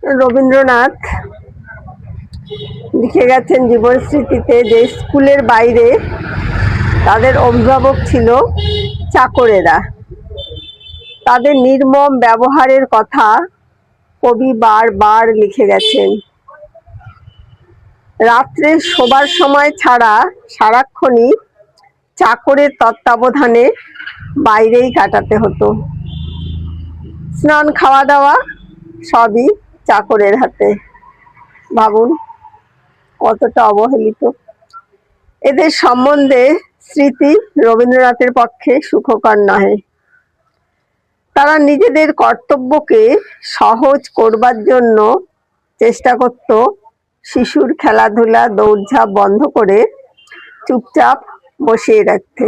রবীন্দ্রনাথ লিখে গেছেন জীবন স্মৃতিতে যে স্কুলের বাইরে তাদের অভিভাবক ছিল চাকরেরা। তাদের নির্মম ব্যবহারের কথা কবি বারবার লিখে গেছেন। রাত্রে শোবার সময় ছাড়া সারাক্ষণই চাকরের তত্ত্বাবধানে বাইরেই কাটাতে হতো। স্নান, খাওয়া দাওয়া সবই চাকরের হাতে। ভাবুন কতটা অবহেলিত। এদের সম্বন্ধে স্মৃতি রবীন্দ্রনাথের পক্ষে সুখকর নহে। তারা নিজেদের কর্তব্যকে সহজ করবার জন্য চেষ্টা করত শিশুর খেলাধুলা দৌড়ঝাঁপ বন্ধ করে চুপচাপ বসিয়ে রাখতে।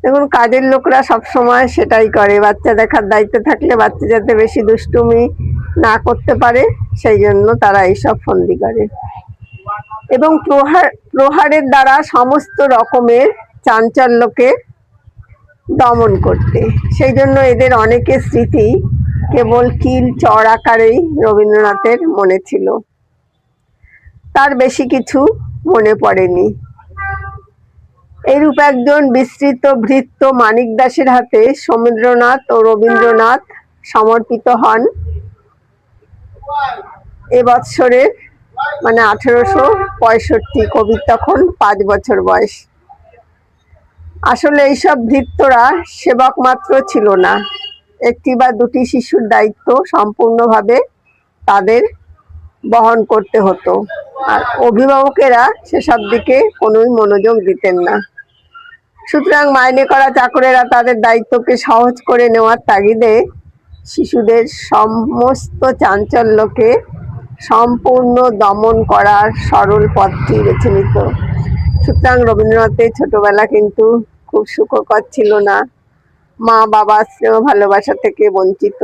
দেখুন, কাজের লোকরা সবসময় সেটাই করে। বাচ্চা দেখার দায়িত্ব থাকলে বাচ্চা যাতে বেশি দুষ্টুমি না করতে পারে সেই জন্য তারা এইসব ফন্দি করে, এবং প্রহারের দ্বারা সমস্ত রকমের চাঞ্চল্যকে দমন করতে। সেই জন্য এদের অনেকের স্মৃতি কেবল কিল চড় আকারেই রবীন্দ্রনাথের মনে ছিল, তার বেশি কিছু মনে পড়েনি। এইরূপ একজন বিস্তৃত ভৃত্য মানিক দাসের হাতে সমীন্দ্রনাথ ও রবীন্দ্রনাথ সমর্পিত হন এ বৎসরের, মানে 1865। কবির তখন 5 বছর বয়স। আসলে এইসব ভৃত্যরা সেবক মাত্র ছিল না, একটি বা দুটি শিশুর দায়িত্ব সম্পূর্ণভাবে তাদের বহন করতে হতো, আর অভিভাবকেরা সেসব দিকে কোনোই মনোযোগ দিতেন না। সুতরাং মাইনে করা চাকরেরা তাদের দায়িত্বকে সহজ করে নেওয়ার তাগিদে শিশুদের সমস্ত চাঞ্চল্যকে সম্পূর্ণ দমন করার সরল পথটি বেছে নিত। সুতরাং রবীন্দ্রনাথের ছোটবেলা কিন্তু খুব সুখকর ছিল না। মা বাবা স্নেহ ভালোবাসা থেকে বঞ্চিত।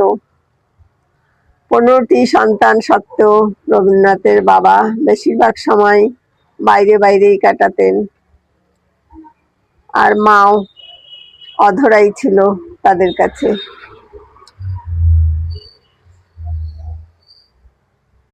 15টি সন্তান সত্ত্বেও রবীন্দ্রনাথের বাবা বেশিরভাগ সময় বাইরেই কাটাতেন, আর মাও অধরাই ছিল তাদের কাছে।